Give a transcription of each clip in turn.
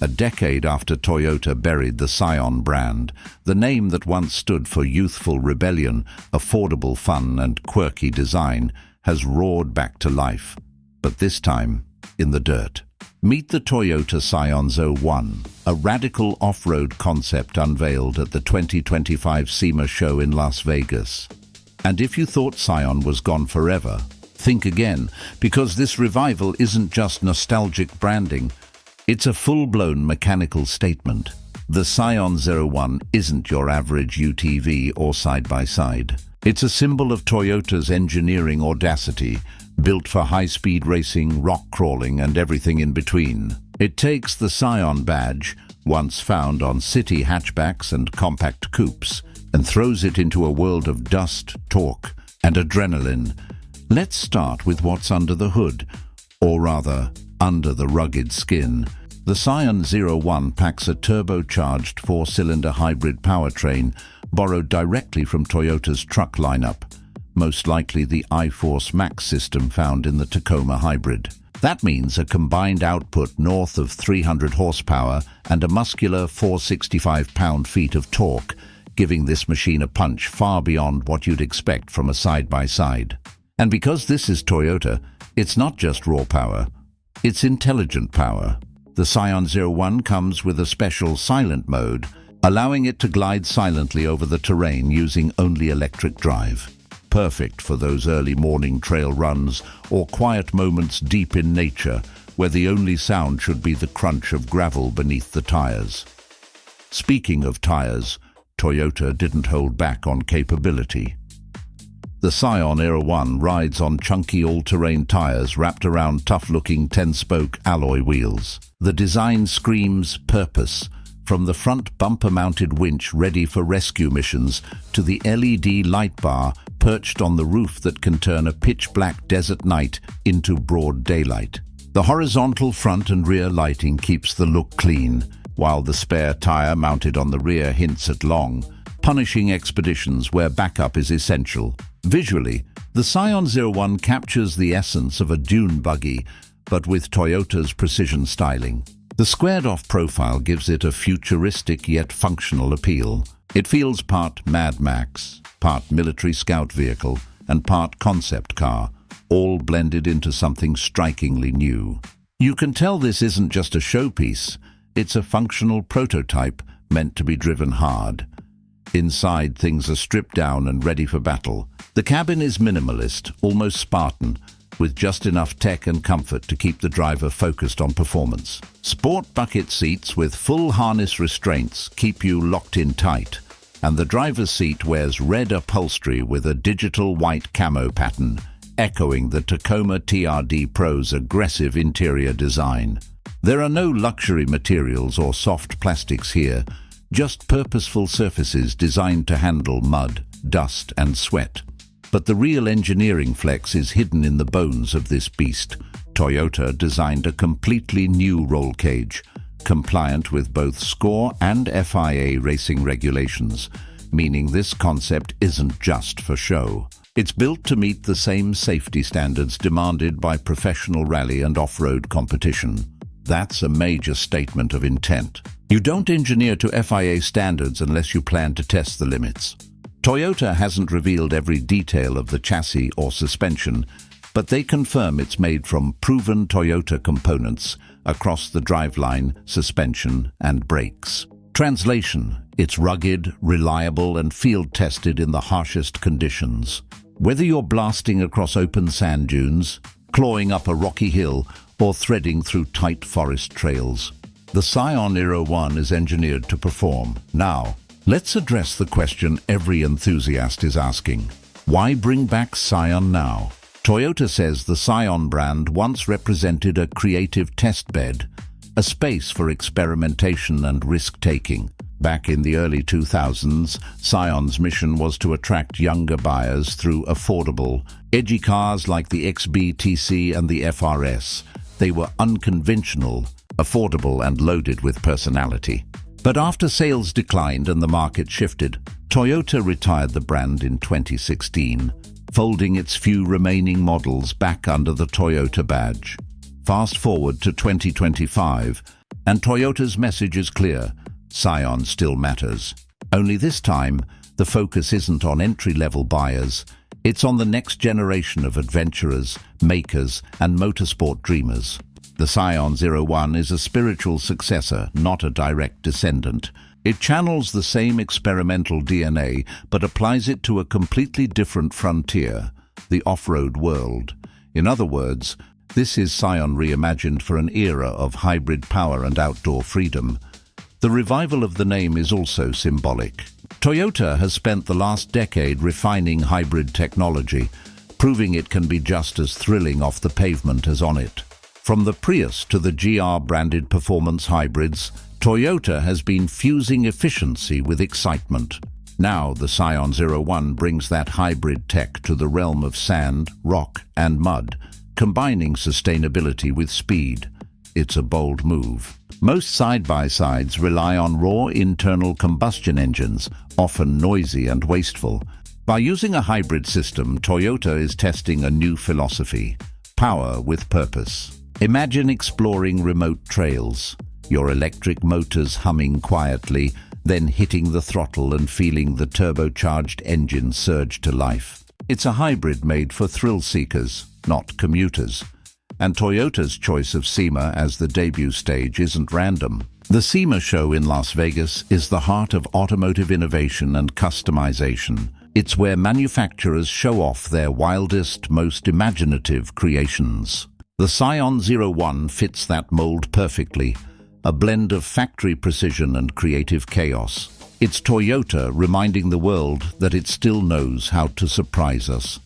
A decade after Toyota buried the Scion brand, the name that once stood for youthful rebellion, affordable fun and quirky design has roared back to life, but this time in the dirt. Meet the Toyota Scion 01, a radical off-road concept unveiled at the 2025 SEMA Show in Las Vegas. And if you thought Scion was gone forever, think again, because this revival isn't just nostalgic branding, it's a full-blown mechanical statement. The Scion 01 isn't your average UTV or side-by-side. It's a symbol of Toyota's engineering audacity, built for high-speed racing, rock crawling, and everything in between. It takes the Scion badge, once found on city hatchbacks and compact coupes, and throws it into a world of dust, torque, and adrenaline. Let's start with what's under the hood, or rather, under the rugged skin. The Scion 01 packs a turbocharged four-cylinder hybrid powertrain borrowed directly from Toyota's truck lineup, most likely the iForce Max system found in the Tacoma Hybrid. That means a combined output north of 300 horsepower and a muscular 465 pound-feet of torque, giving this machine a punch far beyond what you'd expect from a side-by-side. And because this is Toyota, it's not just raw power, it's intelligent power. The Scion 01 comes with a special silent mode, allowing it to glide silently over the terrain using only electric drive. Perfect for those early morning trail runs or quiet moments deep in nature where the only sound should be the crunch of gravel beneath the tires. Speaking of tires, Toyota didn't hold back on capability. The Scion 01 rides on chunky all-terrain tires wrapped around tough-looking 10-spoke alloy wheels. The design screams purpose, from the front bumper-mounted winch ready for rescue missions to the LED light bar perched on the roof that can turn a pitch-black desert night into broad daylight. The horizontal front and rear lighting keeps the look clean, while the spare tire mounted on the rear hints at long, punishing expeditions where backup is essential. Visually, the Scion 01 captures the essence of a dune-buggy, but with Toyota's precision styling. The squared-off profile gives it a futuristic yet functional appeal. It feels part Mad Max, part military scout vehicle, and part concept car, all blended into something strikingly new. You can tell this isn't just a showpiece, it's a functional prototype meant to be driven hard. Inside, things are stripped down and ready for battle. The cabin is minimalist, almost Spartan, with just enough tech and comfort to keep the driver focused on performance. Sport bucket seats with full harness restraints keep you locked in tight, and the driver's seat wears red upholstery with a digital white camo pattern, echoing the Tacoma TRD Pro's aggressive interior design. There are no luxury materials or soft plastics here, just purposeful surfaces designed to handle mud, dust, and sweat. But the real engineering flex is hidden in the bones of this beast. Toyota designed a completely new roll cage, compliant with both SCORE and FIA racing regulations, meaning this concept isn't just for show. It's built to meet the same safety standards demanded by professional rally and off-road competition. That's a major statement of intent. You don't engineer to FIA standards unless you plan to test the limits. Toyota hasn't revealed every detail of the chassis or suspension, but they confirm it's made from proven Toyota components across the driveline, suspension, and brakes. Translation: it's rugged, reliable, and field-tested in the harshest conditions. Whether you're blasting across open sand dunes, clawing up a rocky hill, or threading through tight forest trails, the Scion 01 is engineered to perform. Now, let's address the question every enthusiast is asking. Why bring back Scion now? Toyota says the Scion brand once represented a creative testbed, a space for experimentation and risk-taking. Back in the early 2000s, Scion's mission was to attract younger buyers through affordable, edgy cars like the XB-TC and the FRS. They were unconventional, affordable, and loaded with personality. But after sales declined and the market shifted, Toyota retired the brand in 2016, folding its few remaining models back under the Toyota badge. Fast forward to 2025, And Toyota's message is clear: Scion still matters. Only this time, the focus isn't on entry-level buyers. It's on the next generation of adventurers, makers, and motorsport dreamers. The Scion 01 is a spiritual successor, not a direct descendant. It channels the same experimental DNA, but applies it to a completely different frontier, the off-road world. In other words, this is Scion reimagined for an era of hybrid power and outdoor freedom. The revival of the name is also symbolic. Toyota has spent the last decade refining hybrid technology, proving it can be just as thrilling off the pavement as on it. From the Prius to the GR-branded performance hybrids, Toyota has been fusing efficiency with excitement. Now the Scion 01 brings that hybrid tech to the realm of sand, rock, and mud, combining sustainability with speed. It's a bold move. Most side-by-sides rely on raw internal combustion engines, often noisy and wasteful. By using a hybrid system, Toyota is testing a new philosophy: power with purpose. Imagine exploring remote trails, your electric motors humming quietly, then hitting the throttle and feeling the turbocharged engine surge to life. It's a hybrid made for thrill seekers, not commuters. And Toyota's choice of SEMA as the debut stage isn't random. The SEMA Show in Las Vegas is the heart of automotive innovation and customization. It's where manufacturers show off their wildest, most imaginative creations. The Scion 01 fits that mold perfectly, a blend of factory precision and creative chaos. It's Toyota reminding the world that it still knows how to surprise us.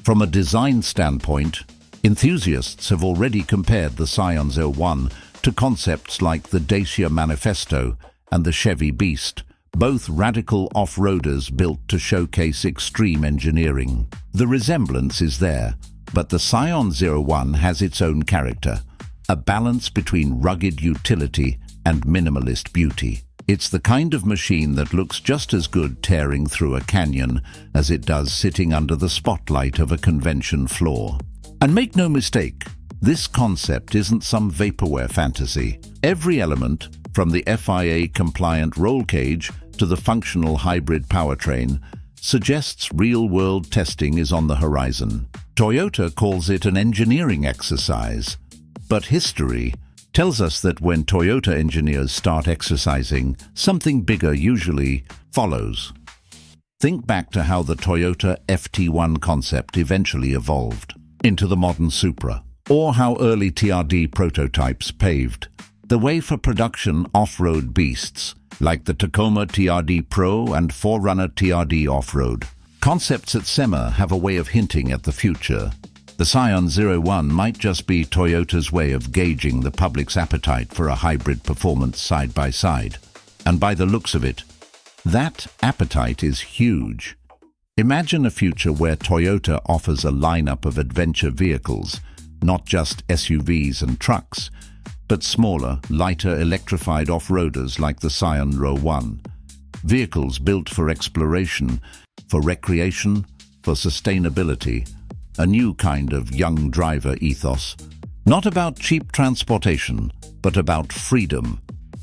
From a design standpoint, enthusiasts have already compared the Scion 01 to concepts like the Dacia Manifesto and the Chevy Beast, both radical off-roaders built to showcase extreme engineering. The resemblance is there, but the Scion 01 has its own character, a balance between rugged utility and minimalist beauty. It's the kind of machine that looks just as good tearing through a canyon as it does sitting under the spotlight of a convention floor. And make no mistake, this concept isn't some vaporware fantasy. Every element, from the FIA-compliant roll cage to the functional hybrid powertrain, suggests real-world testing is on the horizon. Toyota calls it an engineering exercise, but history tells us that when Toyota engineers start exercising, something bigger usually follows. Think back to how the Toyota FT1 concept eventually evolved into the modern Supra, or how early TRD prototypes paved the way for production off-road beasts like the Tacoma TRD Pro and Forerunner TRD Off-Road. Concepts at SEMA have a way of hinting at the future. The Scion 01 might just be Toyota's way of gauging the public's appetite for a hybrid performance side-by-side. And by the looks of it, that appetite is huge. Imagine a future where Toyota offers a lineup of adventure vehicles, not just SUVs and trucks, but smaller, lighter electrified off-roaders like the Scion 01. Vehicles built for exploration, for recreation, for sustainability, a new kind of young driver ethos. Not about cheap transportation, but about freedom.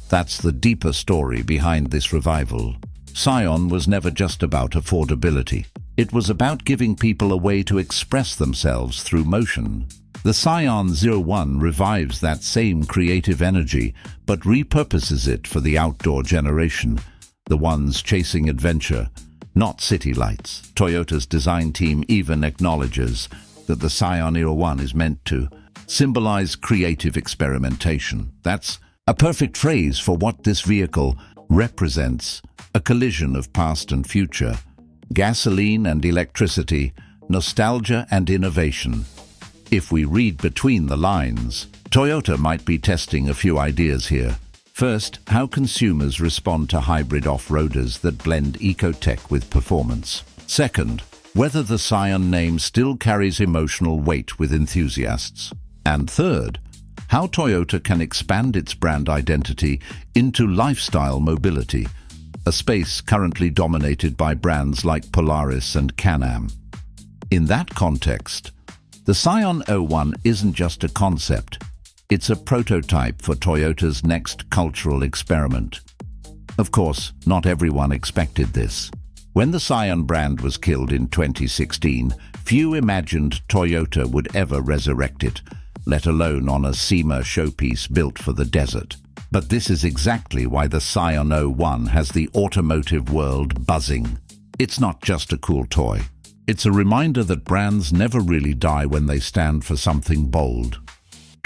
That's the deeper story behind this revival. Scion was never just about affordability. It was about giving people a way to express themselves through motion. The Scion 01 revives that same creative energy, but repurposes it for the outdoor generation, the ones chasing adventure, not city lights. Toyota's design team even acknowledges that the Scion 01 is meant to symbolize creative experimentation. That's a perfect phrase for what this vehicle represents: a collision of past and future, gasoline and electricity, nostalgia and innovation. If we read between the lines, Toyota might be testing a few ideas here. First, how consumers respond to hybrid off-roaders that blend eco-tech with performance. Second, whether the Scion name still carries emotional weight with enthusiasts. And third, how Toyota can expand its brand identity into lifestyle mobility, a space currently dominated by brands like Polaris and Can-Am. In that context, the Scion 01 isn't just a concept, It's a prototype for Toyota's next cultural experiment. Of course, not everyone expected this. When the Scion brand was killed in 2016, few imagined Toyota would ever resurrect it, let alone on a SEMA showpiece built for the desert. But this is exactly why the Scion 01 has the automotive world buzzing. It's not just a cool toy. It's a reminder that brands never really die when they stand for something bold.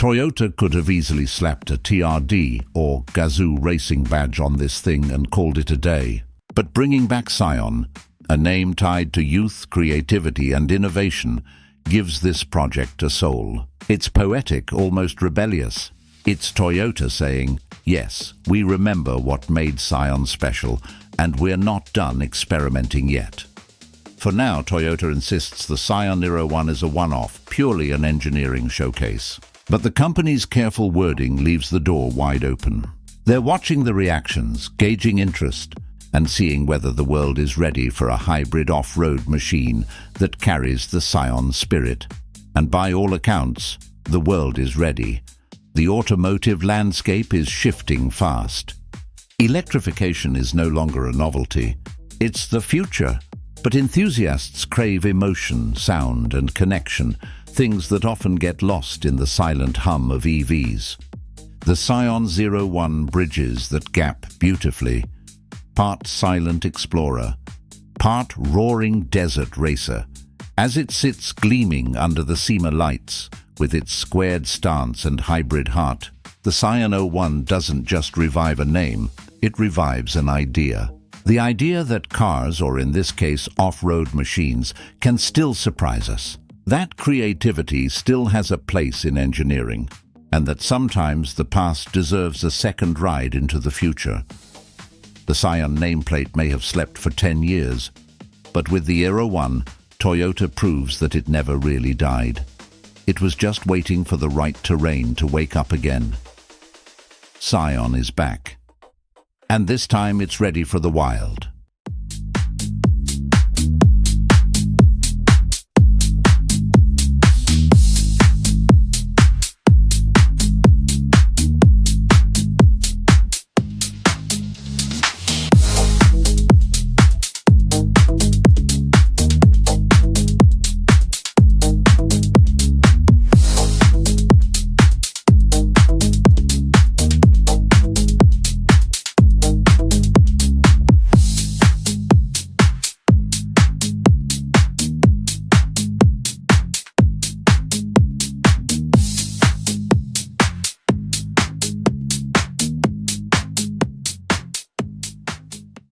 Toyota could have easily slapped a TRD or Gazoo racing badge on this thing and called it a day. But bringing back Scion, a name tied to youth, creativity and innovation, gives this project a soul. It's poetic, almost rebellious. It's Toyota saying, yes, we remember what made Scion special, and we're not done experimenting yet. For now, Toyota insists the Scion 01 is a one-off, purely an engineering showcase. But the company's careful wording leaves the door wide open. They're watching the reactions, gauging interest, and seeing whether the world is ready for a hybrid off-road machine that carries the Scion spirit. And by all accounts, the world is ready. The automotive landscape is shifting fast. Electrification is no longer a novelty. It's the future. But enthusiasts crave emotion, sound, and connection, things that often get lost in the silent hum of EVs. The Scion 01 bridges that gap beautifully. Part silent explorer, part roaring desert racer. As it sits gleaming under the SEMA lights, with its squared stance and hybrid heart, the Scion 01 doesn't just revive a name, it revives an idea. The idea that cars, or in this case off-road machines, can still surprise us. That creativity still has a place in engineering, and that sometimes the past deserves a second ride into the future. The Scion nameplate may have slept for 10 years, but with the 01, Toyota proves that it never really died. It was just waiting for the right terrain to wake up again. Scion is back. And this time it's ready for the wild.